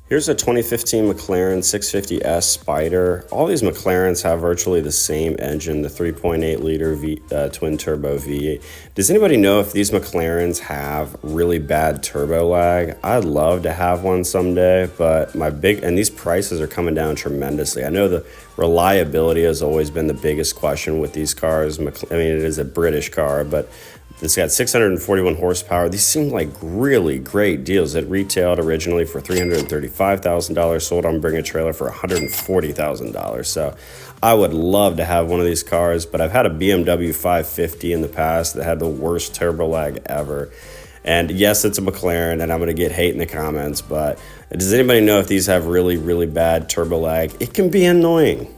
Here's a 2015 McLaren 650S Spider. All these McLarens have virtually the same engine, the 3.8 liter twin turbo V8. Does anybody know if these McLarens have really bad turbo lag? I'd love to have one someday, but and these prices are coming down tremendously. I know the reliability has always been the biggest question with these cars. I mean, it is a British car, but it's got 641 horsepower. These seem like really great deals. It retailed originally for $335,000, sold on Bring a Trailer for $140,000. So I would love to have one of these cars, but I've had a BMW 550 in the past that had the worst turbo lag ever. And yes, it's a McLaren, and I'm going to get hate in the comments, but does anybody know if these have really, really bad turbo lag? It can be annoying.